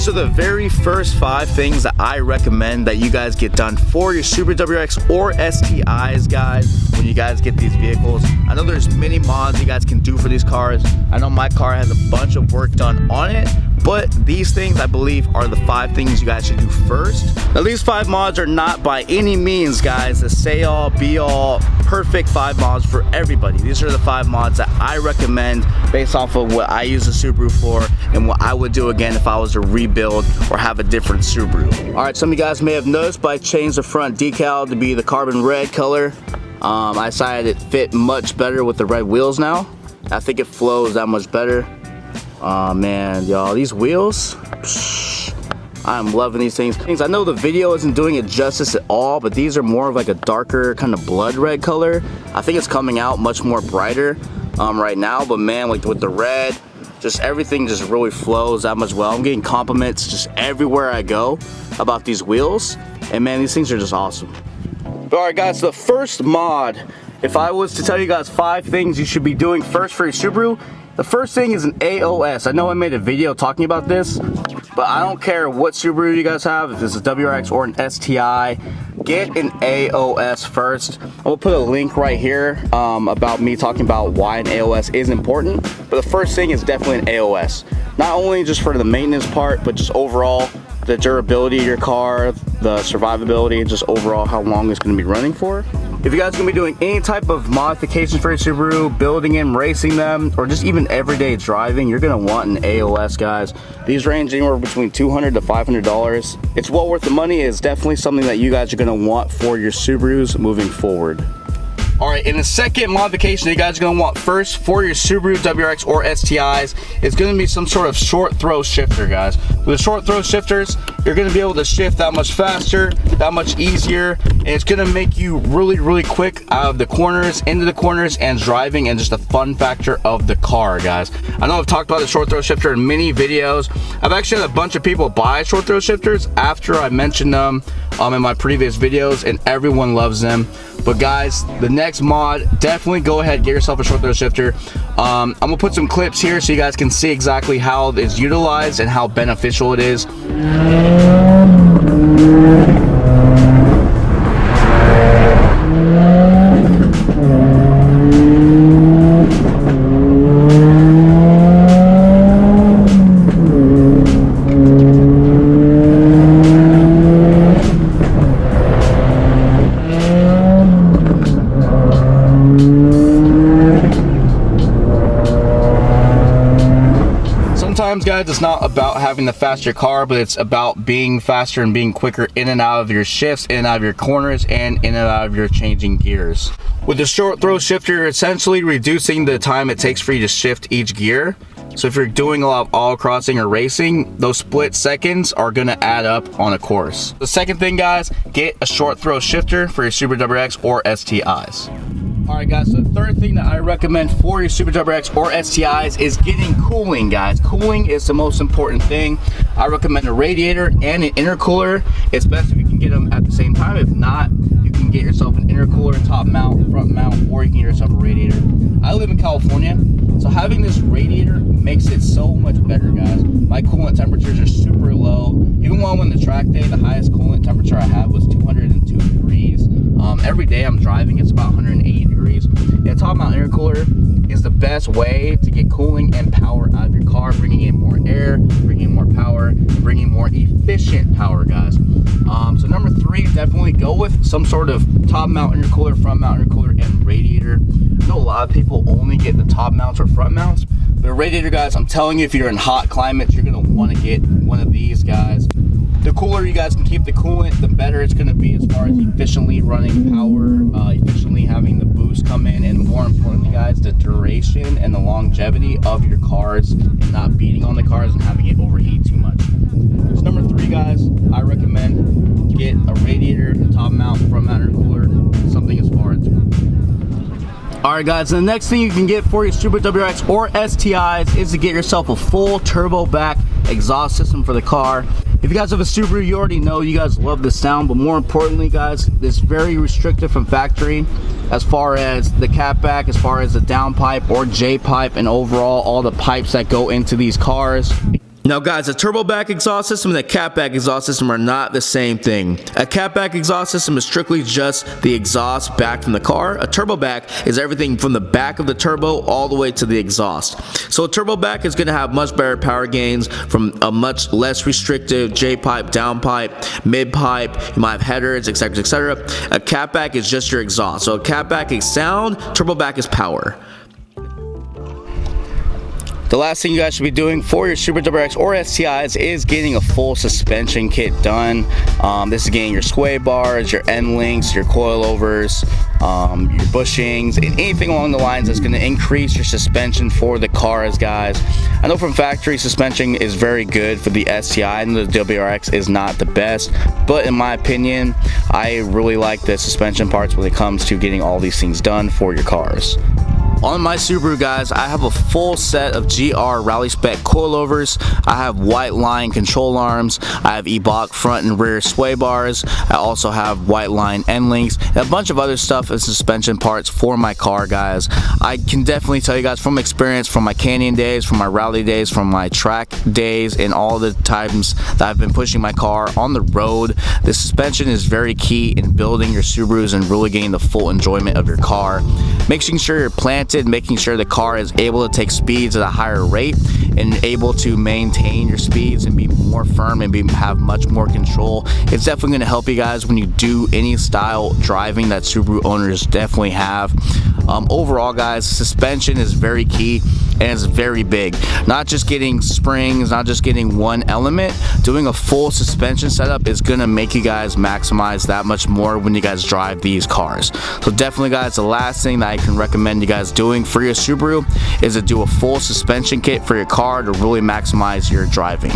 these are the very first 5 things that I recommend that you guys get done for your Subaru WRX or STIs, guys, when you guys get these vehicles. I know there's many mods you guys can do for these cars. I know my car has a bunch of work done on it, but these things I believe are the 5 things you guys should do first. Now these 5 mods are not by any means, guys, the say all be all perfect 5 mods for everybody. These are the 5 mods that I recommend based off of what I use the Subaru for and what I would do again if I was to rebuild or have a different Subaru. Alright, some of you guys may have noticed, but I changed the front decal to be the carbon red color. I decided it fit much better with the red wheels now. I think it flows that much better. Oh man, y'all, these wheels, I'm loving these things. I know the video isn't doing it justice at all, but these are more of like a darker kind of blood red color. I think it's coming out much more brighter right now, but man, like with the red, just everything just really flows that much well. I'm getting compliments just everywhere I go about these wheels, and man, these things are just awesome. Alright guys, so the first mod, if I was to tell you guys 5 things you should be doing first for your Subaru, the first thing is an AOS. I know I made a video talking about this, but I don't care what Subaru you guys have, if it's a WRX or an STI, get an AOS first. I will put a link right here about me talking about why an AOS is important, but the first thing is definitely an AOS. Not only just for the maintenance part, but just overall the durability of your car, the survivability, and just overall how long it's going to be running for. If you guys are going to be doing any type of modifications for your Subaru, building them, racing them, or just even everyday driving, you're going to want an AOS, guys. These range anywhere between $200 to $500. It's well worth the money. It's definitely something that you guys are going to want for your Subarus moving forward. Alright, and the second modification that you guys are going to want first for your Subaru WRX or STIs is going to be some sort of short throw shifter, guys. With the short throw shifters, you're going to be able to shift that much faster, that much easier, and it's going to make you really quick out of the corners, into the corners, and driving, and just a fun factor of the car, guys. I know I've talked about the short throw shifter in many videos. I've actually had a bunch of people buy short throw shifters after I mentioned them in my previous videos, and everyone loves them. But guys, the next mod, definitely go ahead, get yourself a short throw shifter. I'm gonna put some clips here so you guys can see exactly how it's utilized and how beneficial it is. Sometimes, guys, it's not about having the faster car, but it's about being faster and being quicker in and out of your shifts, in and out of your corners, and in and out of your changing gears. With the short throw shifter, you're essentially reducing the time it takes for you to shift each gear. So if you're doing a lot of auto crossing or racing, those split seconds are going to add up on a course. The second thing, guys, get a short throw shifter for your Subaru WRX or STIs. Alright guys, so the third thing that I recommend for your Subaru WRX or STIs is getting cooling, guys. Cooling is the most important thing. I recommend a radiator and an intercooler. It's best if you can get them at the same time. If not, you can get yourself an intercooler, top mount, front mount, or you can get yourself a radiator. I live in California, so having this radiator makes it so much better, guys. My coolant temperatures are super low. Even while I'm on the track day, the highest coolant temperature I had was 202 degrees. Every day I'm driving, it's about 180 degrees. And a top mount intercooler is the best way to get cooling and power out of your car, bringing in more air, bringing in more power, bringing more efficient power, guys. So number 3, definitely go with some sort of top mount intercooler, front mount intercooler, and radiator. I know a lot of people only get the top mounts or front mounts, but a radiator, guys, I'm telling you, if you're in hot climates, you're going to want to get one of these, guys. The cooler you guys can keep the coolant, the better it's going to be as far as efficiently running power, efficiently having the boost come in, and more importantly, guys, the duration and the longevity of your cars and not beating on the cars and having it overheat too much. So number 3, guys, I recommend get a radiator, top mount, front mount intercooler, something as far as Alright guys, and the next thing you can get for your Subaru WRX or STIs is to get yourself a full turbo back exhaust system for the car. If you guys have a Subaru, you already know you guys love the sound, but more importantly, guys, it's very restrictive from factory as far as the catback, as far as the downpipe or J-pipe, and overall all the pipes that go into these cars. Now guys, a turbo back exhaust system and a catback exhaust system are not the same thing. A catback exhaust system is strictly just the exhaust back from the car. A turbo back is everything from the back of the turbo all the way to the exhaust. So a turbo back is going to have much better power gains from a much less restrictive J-pipe, downpipe, mid-pipe. You might have headers, etc., etc. A catback is just your exhaust. So a catback is sound, turbo back is power. The last thing you guys should be doing for your Subaru WRX or STIs is getting a full suspension kit done. This is getting your sway bars, your end links, your coilovers, your bushings, and anything along the lines that's going to increase your suspension for the cars, guys. I know from factory suspension is very good for the STI, and the WRX is not the best, but in my opinion, I really like the suspension parts when it comes to getting all these things done for your cars. On my Subaru, guys, I have a full set of GR Rally Spec coilovers. I have white line control arms. I have Eibach front and rear sway bars. I also have white line end links and a bunch of other stuff and suspension parts for my car, guys. I can definitely tell you guys from experience, from my canyon days, from my rally days, from my track days, and all the times that I've been pushing my car on the road, the suspension is very key in building your Subarus and really getting the full enjoyment of your car. Making sure you're planted, making sure the car is able to take speeds at a higher rate and able to maintain your speeds and be more firm and have much more control. It's definitely going to help you guys when you do any style driving that Subaru owners definitely have. Overall, guys, suspension is very key and it's very big. Not just getting springs, not just getting one element. Doing a full suspension setup is going to make you guys maximize that much more when you guys drive these cars. So definitely, guys, the last thing that I can recommend you guys doing for your Subaru is to do a full suspension kit for your car to really maximize your driving.